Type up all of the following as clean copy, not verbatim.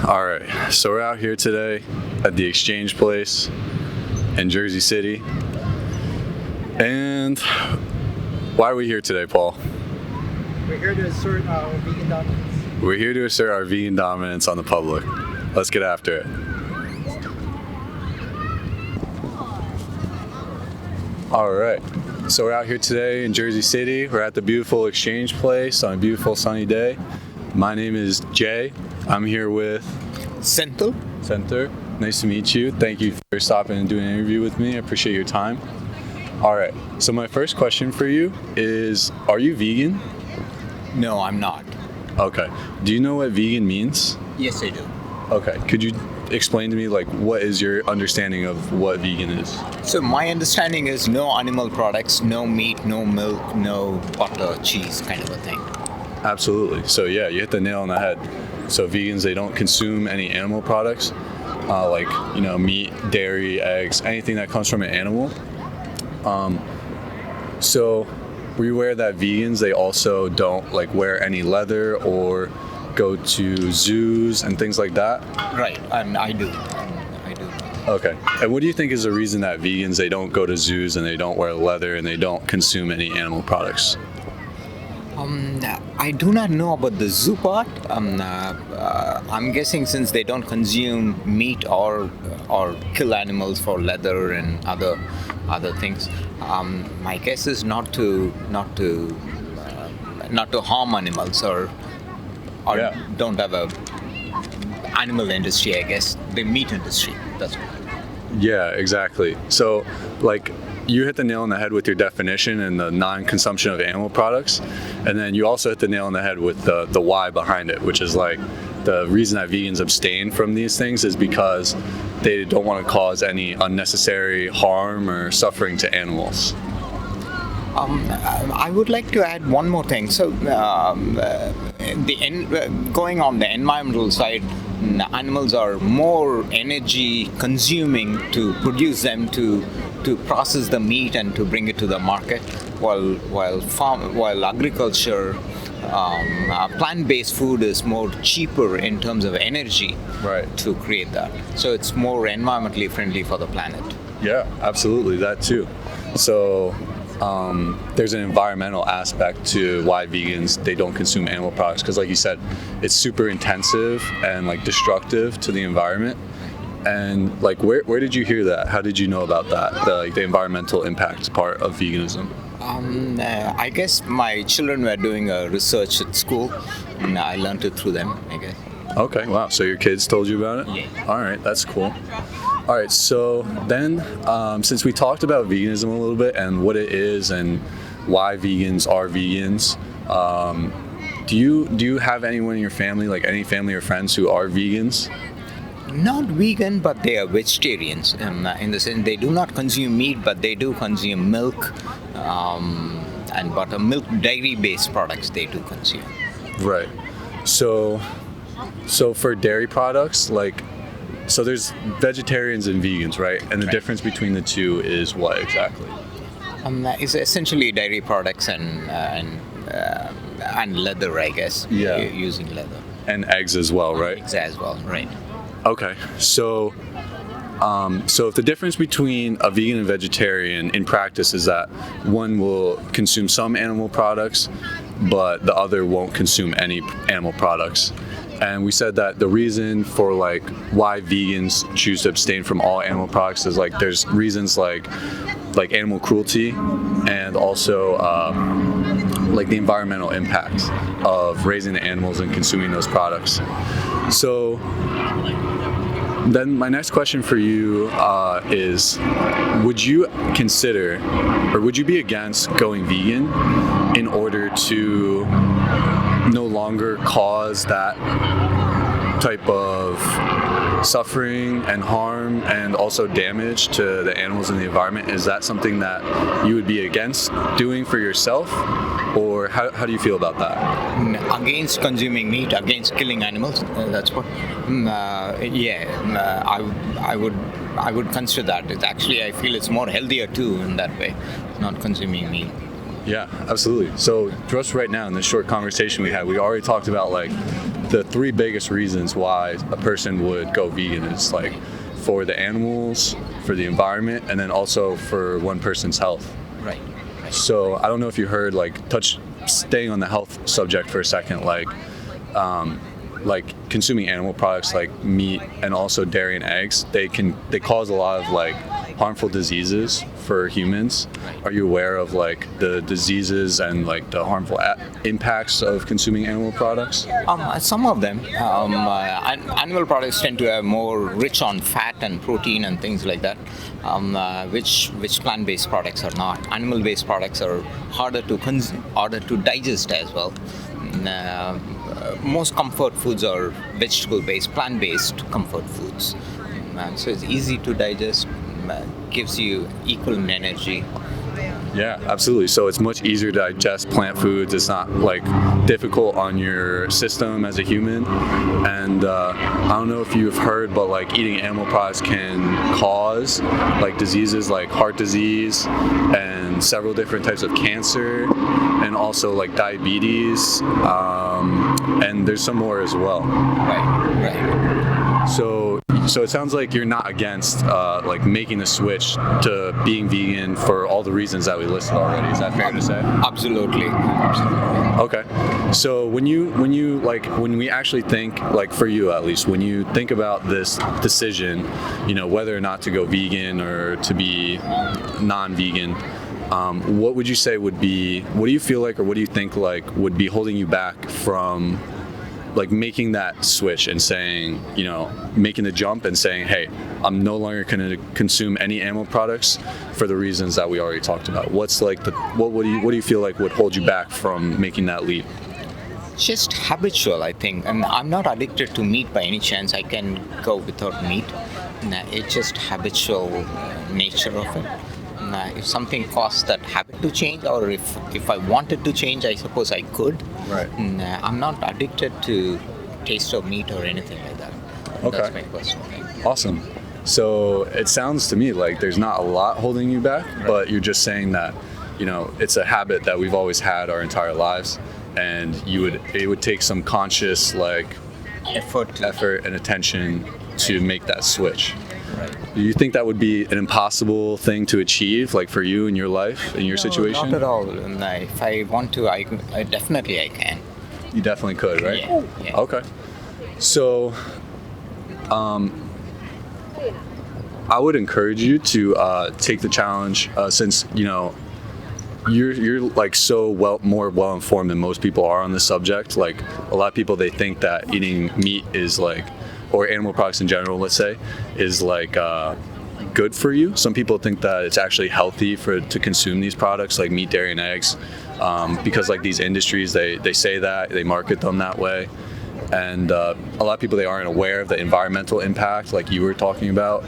All right, so we're out here today at the Exchange Place in Jersey City. And why are we here today, Paul? We're here to assert our vegan dominance. We're here to assert our vegan dominance on the public. Let's get after it. All right, so we're out here today in Jersey City. We're at the beautiful Exchange Place on a beautiful sunny day. My name is Jay. I'm here with Senthil. Nice to meet you. Thank you for stopping and doing an interview with me. I appreciate your time. All right, so my first question for you is, are you vegan? No, I'm not. Okay. Do you know what vegan means? Yes, I do. Okay. Could you explain to me, like, what is your understanding of what vegan is? So my understanding is no animal products, no meat, no milk, no butter, cheese, kind of a thing. Absolutely. So yeah, you hit the nail on the head. So vegans, they don't consume any animal products, like, meat, dairy, eggs, anything that comes from an animal. So were you aware that vegans, they also don't wear any leather or go to zoos and things like that? Right, and I do. Okay. And what do you think is the reason that vegans, they don't go to zoos and they don't wear leather and they don't consume any animal products? I do not know about the zoo part. I'm guessing since they don't consume meat or kill animals for leather and other things. My guess is not to harm animals or Yeah. don't have a animal industry. I guess the meat industry. That's what. Yeah, exactly. So, you hit the nail on the head with your definition and the non-consumption of animal products, and then you also hit the nail on the head with the why behind it, which is the reason that vegans abstain from these things is because they don't want to cause any unnecessary harm or suffering to animals. I would like to add one more thing. So, going on the environmental side, animals are more energy consuming to produce them, to process the meat and to bring it to the market, while agriculture, plant-based food is more cheaper in terms of energy, Right. to create that. So it's more environmentally friendly for the planet. Yeah, absolutely, that too. So there's an environmental aspect to why vegans, they don't consume animal products, because like you said, it's super intensive and destructive to the environment. And where did you hear that? How did you know about that, the environmental impact part of veganism? I guess my children were doing research at school, and I learned it through them, I guess. Okay, wow, so your kids told you about it? Yeah. All right, that's cool. All right, so then since we talked about veganism a little bit and what it is and why vegans are vegans, do you have anyone in your family, any family or friends who are vegans? Not vegan, but they are vegetarians. In the sense, they do not consume meat, but they do consume milk and butter. Milk, dairy-based products they do consume. Right. So for dairy products, so there's vegetarians and vegans, right? And the Right. difference between the two is what exactly? It's essentially dairy products and leather, I guess. Yeah. Using leather. And eggs as well, right? Eggs as well, right? Okay, so if the difference between a vegan and vegetarian in practice is that one will consume some animal products, but the other won't consume any animal products. And we said that the reason for why vegans choose to abstain from all animal products is there's reasons like animal cruelty and also the environmental impact of raising the animals and consuming those products. So then my next question for you is, would you consider, or would you be against going vegan in order to no longer cause that type of suffering and harm and also damage to the animals in the environment? Is that something that you would be against doing for yourself, or how do you feel about that? Against consuming meat, against killing animals. That's what. I would consider that. It's actually, I feel it's more healthier too in that way, not consuming meat. Yeah, absolutely. So just right now in this short conversation we had, we already talked about like the three biggest reasons why a person would go vegan. It's like for the animals, for the environment, and then also for one person's health. Right. So I don't know if you heard, staying on the health subject for a second, like consuming animal products like meat and also dairy and eggs, they cause a lot of like harmful diseases for humans. Are you aware of like the diseases and like the harmful impacts of consuming animal products? Some of them. Animal products tend to have more rich on fat and protein and things like that, which plant-based products are not. Animal-based products are harder to consume, harder to digest as well. Most comfort foods are vegetable-based, plant-based comfort foods. So it's easy to digest, gives you equal in energy. Yeah, absolutely. So it's much easier to digest plant foods. It's not like difficult on your system as a human. And I don't know if you've heard, but like eating animal products can cause like diseases like heart disease and several different types of cancer, and also like diabetes. And there's some more as well. Right. So it sounds like you're not against like making the switch to being vegan for all the reasons that we listed already. Is that fair to say? Absolutely. Okay. So when we actually think, like for you at least, when you think about this decision, whether or not to go vegan or to be non-vegan, what would you say what do you feel like, or what do you think like would be holding you back from like making that switch and saying, making the jump and saying, hey, I'm no longer going to consume any animal products for the reasons that we already talked about? What's like what do you feel like would hold you back from making that leap? Just habitual, I think. And I'm not addicted to meat by any chance. I can go without meat. It's just habitual nature of it. If something caused that habit to change, or if I wanted to change, I suppose I could. Right. I'm not addicted to taste of meat or anything like that. Okay. That's my personal thing. Awesome. So it sounds to me like there's not a lot holding you back, but you're just saying that, it's a habit that we've always had our entire lives, and it would take some conscious like effort and attention to make that switch. Right. Do you think that would be an impossible thing to achieve, like for you in your life, in your situation? Not at all. And if I want to, I definitely I can. You definitely could, right? Yeah. Okay. So, I would encourage you to take the challenge, since you're like so more well informed than most people are on this subject. Like a lot of people, they think that eating meat is like, or animal products in general, let's say, is like good for you. Some people think that it's actually healthy to consume these products like meat, dairy, and eggs, because like these industries, they say that, they market them that way. And a lot of people, they aren't aware of the environmental impact like you were talking about.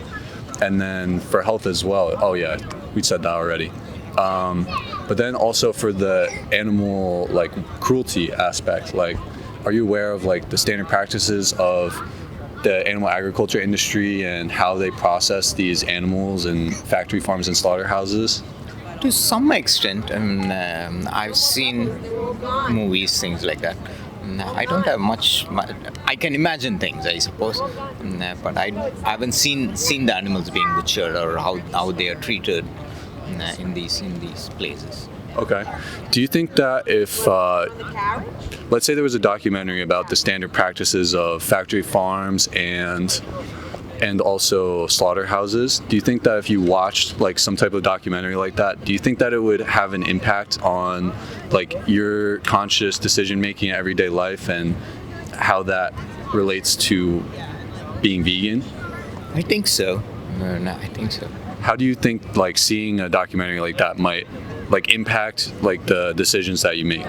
And then for health as well. Oh yeah, we said that already. But then also for the animal like cruelty aspect, like, are you aware of like the standard practices of the animal agriculture industry and how they process these animals in factory farms and slaughterhouses? To some extent, I've seen movies, things like that. I don't have much. I can imagine things, I suppose, but I haven't seen the animals being butchered or how they are treated in these places. Okay. Do you think that if, let's say there was a documentary about the standard practices of factory farms and also slaughterhouses, do you think that if you watched like some type of documentary like that, do you think that it would have an impact on like your conscious decision making in everyday life and how that relates to being vegan? I think so. I think so. How do you think like seeing a documentary like that might like impact like the decisions that you make?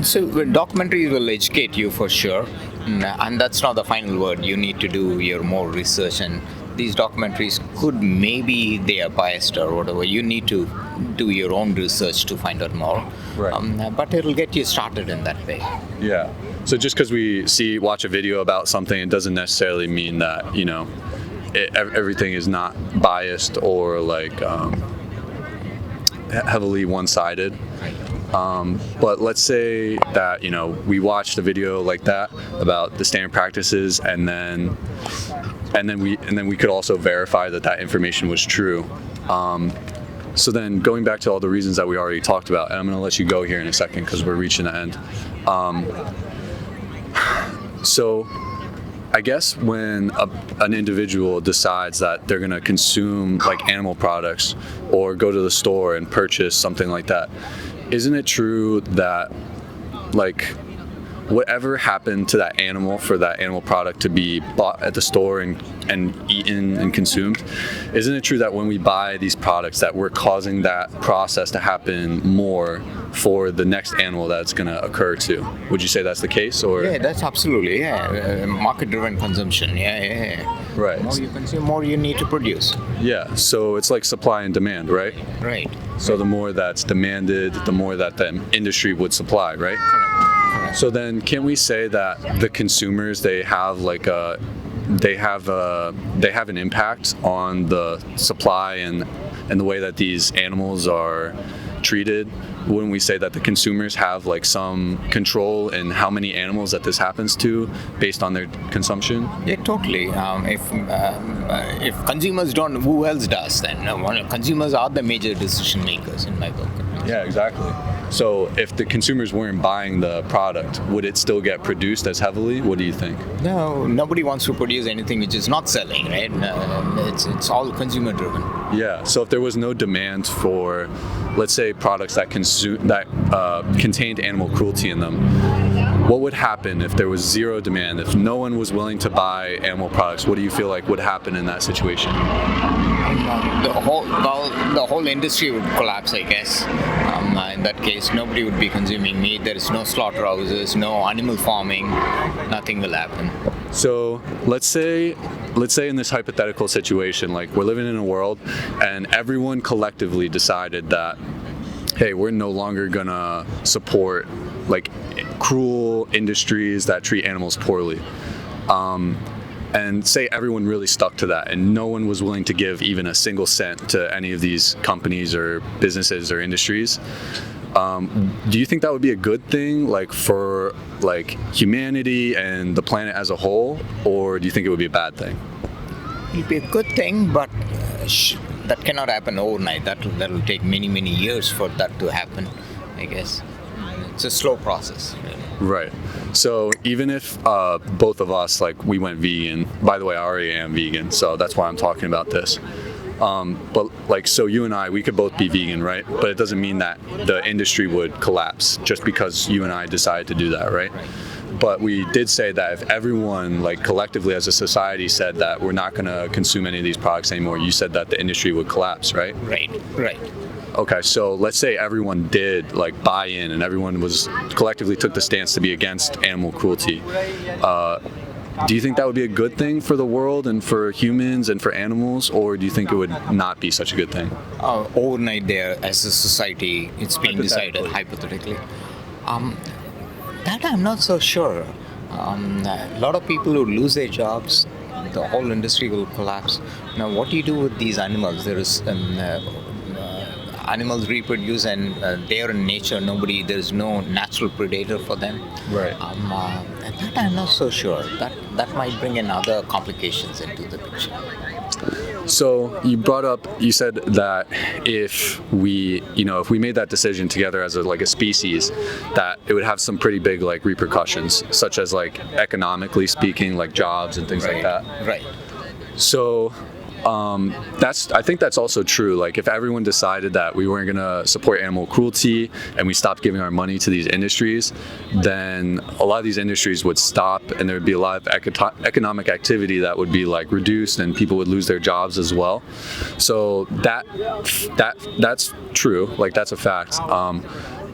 So documentaries will educate you for sure, and that's not the final word. You need to do your more research, and these documentaries could, maybe they are biased or whatever. You need to do your own research to find out more. Right. But it'll get you started in that way. Yeah. So just because we watch a video about something, it doesn't necessarily mean that everything is not biased or like heavily one-sided. But let's say that we watched a video like that about the standard practices, and then we could also verify that information was true. So then going back to all the reasons that we already talked about, and I'm going to let you go here in a second because we're reaching the end. So I guess when an individual decides that they're going to consume like animal products or go to the store and purchase something like that, isn't it true that like whatever happened to that animal for that animal product to be bought at the store and eaten and consumed, isn't it true that when we buy these products that we're causing that process to happen more for the next animal that's going to occur to? Would you say that's the case? Or Yeah, that's absolutely, market-driven consumption, right. More you consume, more you need to produce. Yeah, so it's like supply and demand, right? Right. So the more that's demanded, the more that the industry would supply, right? Correct. So then can we say that the consumers, they have an impact on the supply and the way that these animals are treated? Wouldn't we say that the consumers have like some control in how many animals that this happens to based on their consumption? Yeah, totally. If consumers don't, who else does then? Consumers are the major decision makers in my book. Yeah, exactly. So if the consumers weren't buying the product, would it still get produced as heavily? What do you think? No, nobody wants to produce anything which is not selling, right? It's all consumer driven. Yeah. So if there was no demand for, let's say, products that contained animal cruelty in them, what would happen if there was zero demand? If no one was willing to buy animal products, what do you feel like would happen in that situation? The whole industry would collapse, I guess. In that case, nobody would be consuming meat. There is no slaughterhouses, no animal farming. Nothing will happen. So let's say in this hypothetical situation, like we're living in a world and everyone collectively decided that, hey, we're no longer gonna support like cruel industries that treat animals poorly. And say everyone really stuck to that and no one was willing to give even a single cent to any of these companies or businesses or industries. Do you think that would be a good thing, like for like humanity and the planet as a whole, or do you think it would be a bad thing? It'll be a good thing, but that cannot happen overnight. That will take many years for that to happen, I guess. It's a slow process. Right. So even if both of us, like, we went vegan, by the way, I already am vegan, so that's why I'm talking about this. But like, so you and I, we could both be vegan, right? But it doesn't mean that the industry would collapse just because you and I decided to do that, right? But we did say that if everyone, like collectively as a society, said that we're not going to consume any of these products anymore, you said that the industry would collapse, right? Right. Okay, so let's say everyone did like buy in and everyone was collectively took the stance to be against animal cruelty. Do you think that would be a good thing for the world and for humans and for animals, or do you think it would not be such a good thing? Overnight there, as a society, it's being decided hypothetically. That I'm not so sure. A lot of people who lose their jobs, the whole industry will collapse. Now, what do you do with these animals? There is animals reproduce and they are in nature. There is no natural predator for them. Right. That I'm not so sure. That might bring in other complications into the picture. So you said that if we made that decision together as a species, that it would have some pretty big like repercussions, such as like economically speaking, like jobs and things like that. Right. So I think that's also true. Like if everyone decided that we weren't going to support animal cruelty and we stopped giving our money to these industries, then a lot of these industries would stop and there would be a lot of economic activity that would be like reduced and people would lose their jobs as well. So that's true. Like that's a fact.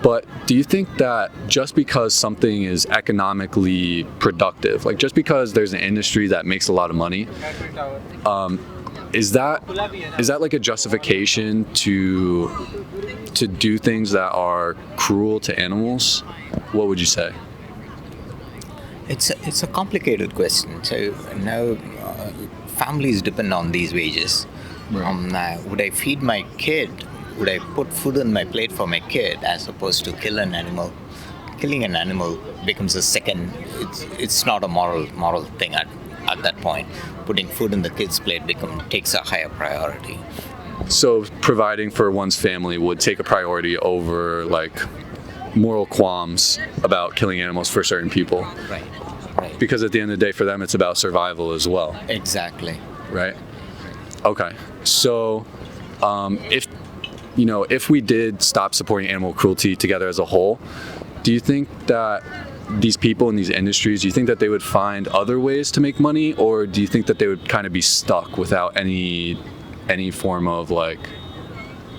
But do you think that just because something is economically productive, like just because there's an industry that makes a lot of money, is that like a justification to do things that are cruel to animals? What would you say? It's a complicated question. So now families depend on these wages. Right. Would I feed my kid would I put food on my plate for my kid as opposed to kill an animal? Killing an animal becomes a second. It's not a moral thing at that point. Putting food in the kid's plate takes a higher priority. So providing for one's family would take a priority over like moral qualms about killing animals for certain people. Right. Because at the end of the day, for them, it's about survival as well. Exactly. Right. Okay. So, if we did stop supporting animal cruelty together as a whole, do you think that these people in these industries, do you think that they would find other ways to make money, or do you think that they would kind of be stuck without any form of like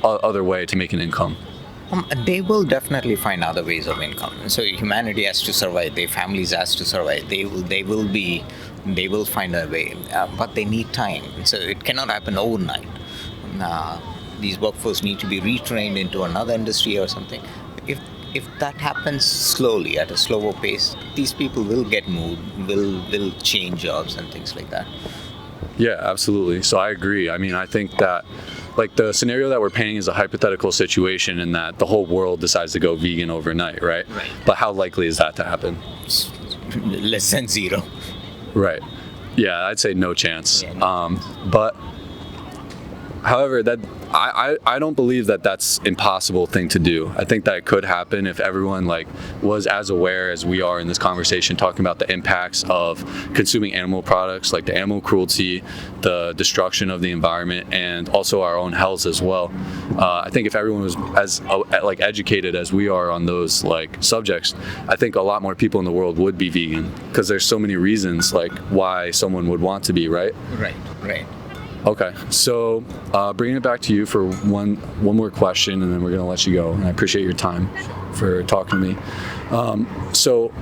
other way to make an income? They will definitely find other ways of income. So humanity has to survive. Their families has to survive. They will find a way, but they need time. So it cannot happen overnight. These workforce need to be retrained into another industry or something. If that happens slowly, at a slower pace, these people will get moved, will change jobs and things like that. Yeah, absolutely. So I agree. I mean, I think that like the scenario that we're painting is a hypothetical situation in that the whole world decides to go vegan overnight, right? Right. But how likely is that to happen? Less than zero. Right. Yeah, I'd say no chance. Yeah, But however, that I don't believe that that's impossible thing to do. I think that it could happen if everyone like was as aware as we are in this conversation, talking about the impacts of consuming animal products, like the animal cruelty, the destruction of the environment, and also our own health as well. I think if everyone was as like educated as we are on those like subjects, I think a lot more people in the world would be vegan, because there's so many reasons like why someone would want to be, right? Right. Okay, so bringing it back to you for one more question, and then we're going to let you go. And I appreciate your time for talking to me. So,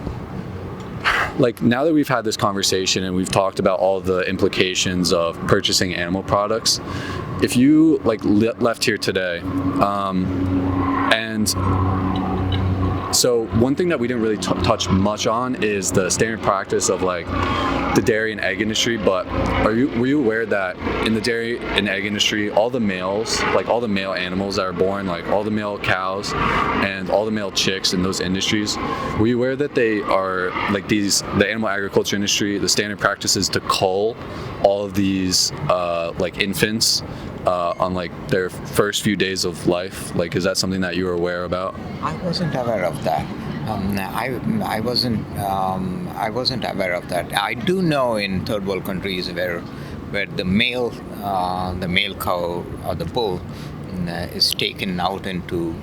like, now that we've had this conversation and we've talked about all the implications of purchasing animal products, if you like left here today, and so one thing that we didn't really touch much on is the standard practice of like the dairy and egg industry. But were you aware that in the dairy and egg industry, all the males, like all the male animals that are born, like all the male cows and all the male chicks in those industries, were you aware that they are like the animal agriculture industry, the standard practice is to cull all of these like infants on like their first few days of life? Like, is that something that you were aware about? I wasn't aware of that. I wasn't aware of that. I do know in third world countries where the male cow or the bull is taken out into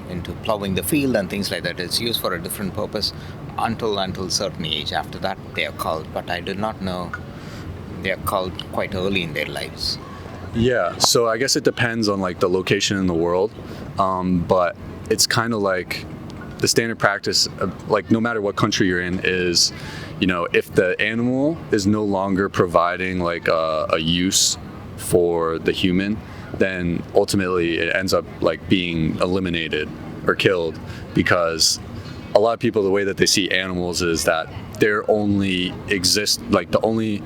plowing the field and things like that. It's used for a different purpose until certain age. After that, they are culled. But I did not know they are culled quite early in their lives. Yeah, so I guess it depends on like the location in the world, but it's kind of like the standard practice, like no matter what country you're in, is, you know, if the animal is no longer providing like a use for the human, then ultimately it ends up like being eliminated or killed, because a lot of people, the way that they see animals is that they're only exist, like the only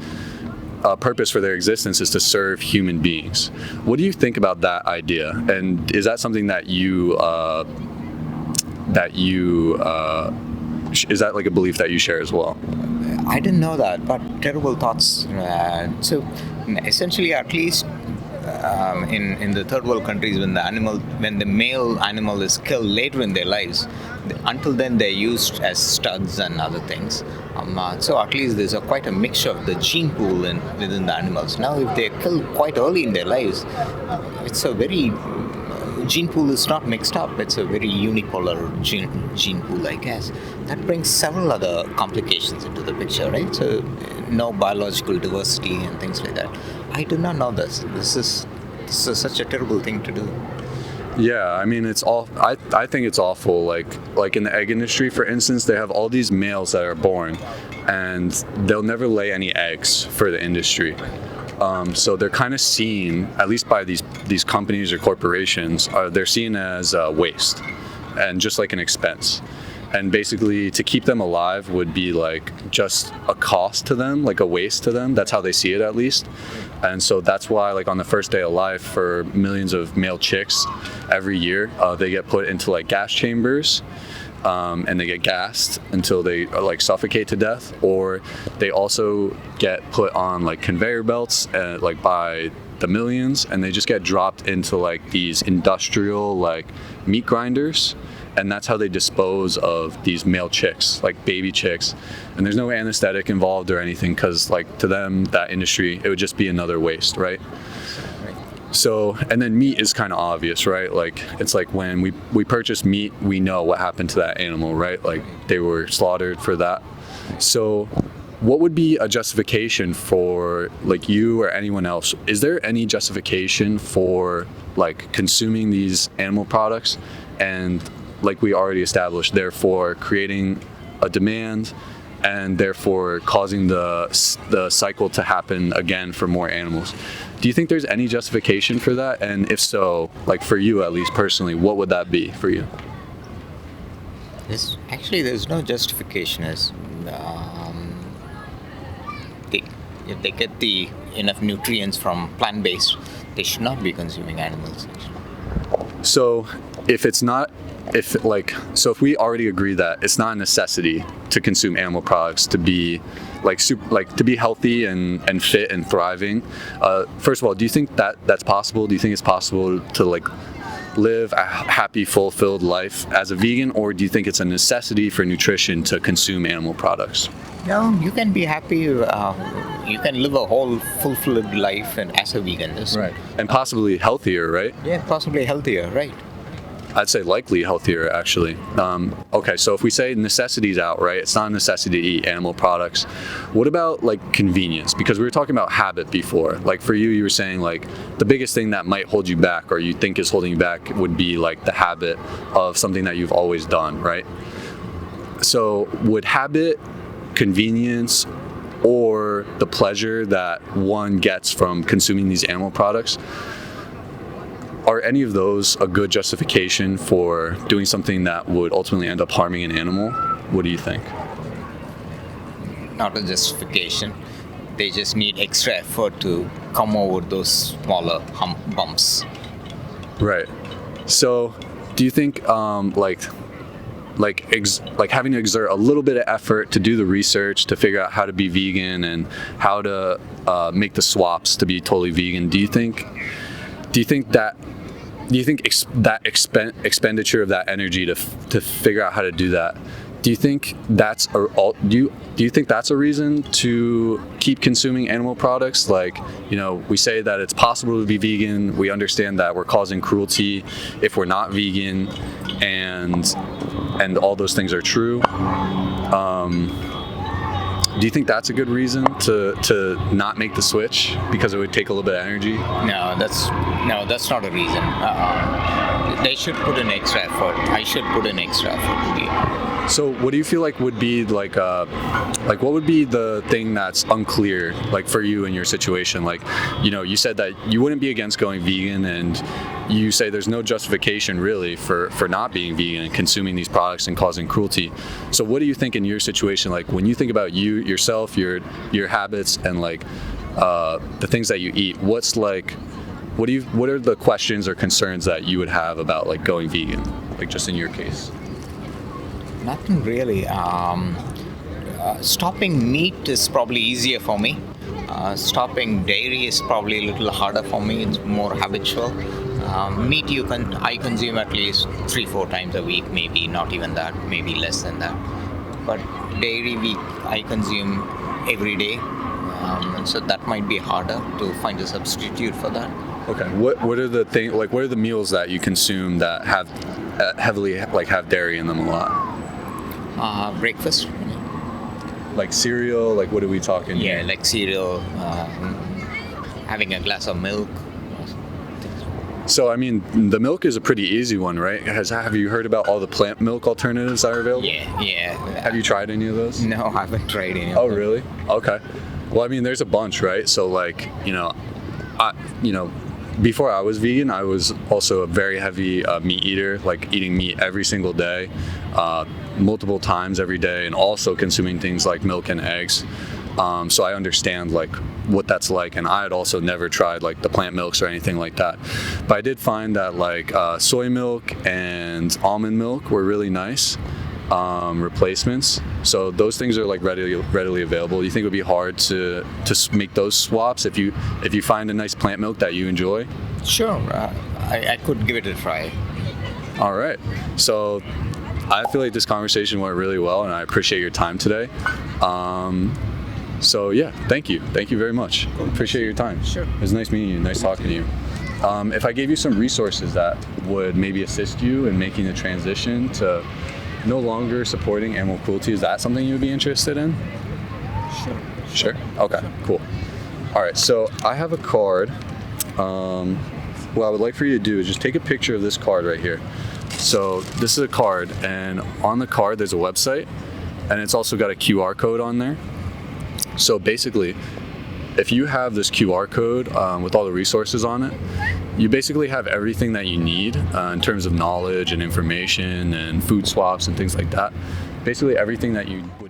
purpose for their existence is to serve human beings. What do you think about that idea? And is that something that is that like a belief that you share as well? I didn't know that, but terrible thoughts. So essentially, at least in the third world countries, when the male animal is killed later in their lives, until then they're used as studs and other things. So at least there's quite a mixture of the gene pool within the animals. Now, if they're killed quite early in their lives, it's a very gene pool is not mixed up. It's a very unipolar gene pool, I guess. That brings several other complications into the picture, right? So no biological diversity and things like that. I do not know this. This is such a terrible thing to do. Yeah, I mean, it's all. I think it's awful. Like in the egg industry, for instance, they have all these males that are born, and they'll never lay any eggs for the industry. So they're kind of seen, at least by these companies or corporations, they're seen as waste and just like an expense. and basically to keep them alive would be like just a cost to them, like a waste to them. That's how they see it, at least. And so that's why, like, on the first day of life for millions of male chicks every year, they get put into like gas chambers, and they get gassed until they like suffocate to death, or they also get put on like conveyor belts, like by the millions, and they just get dropped into like these industrial like meat grinders, and that's how they dispose of these male chicks, like baby chicks. And there's no anesthetic involved or anything, because like to them, that industry, it would just be another waste, right? So, and then meat is kind of obvious, right? Like, it's like when we purchase meat, we know what happened to that animal, right? Like, they were slaughtered for that. So what would be a justification for like you or anyone else? Is there any justification for like consuming these animal products, and like we already established, therefore creating a demand and therefore causing the cycle to happen again for more animals? Do you think there's any justification for that? And if so, like for you at least personally, what would that be for you? There's no justification. If they get enough nutrients from plant-based, they should not be consuming animals. So if we already agree that it's not a necessity to consume animal products to be to be healthy and fit and thriving, first of all, do you think that's possible? Do you think it's possible to like live a happy, fulfilled life as a vegan, or do you think it's a necessity for nutrition to consume animal products? No, you can be happy. You can live a whole fulfilled life and as a vegan. Right. And possibly healthier, right? Yeah, possibly healthier, right? I'd say likely healthier, actually. Okay, so if we say necessity's out, right? It's not a necessity to eat animal products. What about like convenience? Because we were talking about habit before. Like for you were saying like the biggest thing that might hold you back, or you think is holding you back, would be like the habit of something that you've always done, right? So would habit, convenience, or the pleasure that one gets from consuming these animal products, are any of those a good justification for doing something that would ultimately end up harming an animal? What do you think? Not a justification. They just need extra effort to come over those smaller bumps. Right. So, do you think having to exert a little bit of effort to do the research to figure out how to be vegan and how to make the swaps to be totally vegan? Do you think that expenditure of that energy to figure out how to do that, do you think that's a reason to keep consuming animal products? Like, you know, we say that it's possible to be vegan. We understand that we're causing cruelty if we're not vegan, and all those things are true. Do you think that's a good reason to not make the switch, because it would take a little bit of energy? No, that's not a reason. They should put in extra effort. I should put in extra effort to be. So what do you feel like would be like what would be the thing that's unclear, like for you in your situation? Like, you know, you said that you wouldn't be against going vegan, and you say there's no justification really for not being vegan and consuming these products and causing cruelty. So what do you think in your situation, like when you think about you, yourself, your habits, and like the things that you eat, what are the questions or concerns that you would have about like going vegan, like just in your case? Nothing really. Stopping meat is probably easier for me. Stopping dairy is probably a little harder for me. It's more habitual. Meat I consume at least 3-4 times a week, maybe not even that, maybe less than that. But dairy I consume every day, so that might be harder to find a substitute for that. Okay. What are the things, like what are the meals that you consume that have heavily have dairy in them a lot? Breakfast. Like cereal, like what are we talking? Yeah, like cereal, having a glass of milk. So, I mean, the milk is a pretty easy one, right? Have you heard about all the plant milk alternatives that are available? Yeah. Have you tried any of those? No, I haven't tried any of them. Oh, really? Okay. Well, I mean, there's a bunch, right? So, like, before I was vegan, I was also a very heavy meat eater, like eating meat every single day, multiple times every day, and also consuming things like milk and eggs. So I understand like what that's like, and I had also never tried like the plant milks or anything like that. But I did find that like soy milk and almond milk were really nice replacements. So those things are like readily available. You think it would be hard to make those swaps if you find a nice plant milk that you enjoy? Sure, I could give it a try. All right. So I feel like this conversation went really well, and I appreciate your time today. So yeah, thank you very much. Appreciate your time. Sure. It was nice meeting you. Nice talking to you. If I gave you some resources that would maybe assist you in making the transition to no longer supporting animal cruelty, is that something you would be interested in? Sure. Okay. Cool. All right. So I have a card. What I would like for you to do is just take a picture of this card right here. So this is a card, and on the card there's a website, and it's also got a QR code on there. So basically, if you have this QR code with all the resources on it, you basically have everything that you need in terms of knowledge and information and food swaps and things like that. Basically everything that you would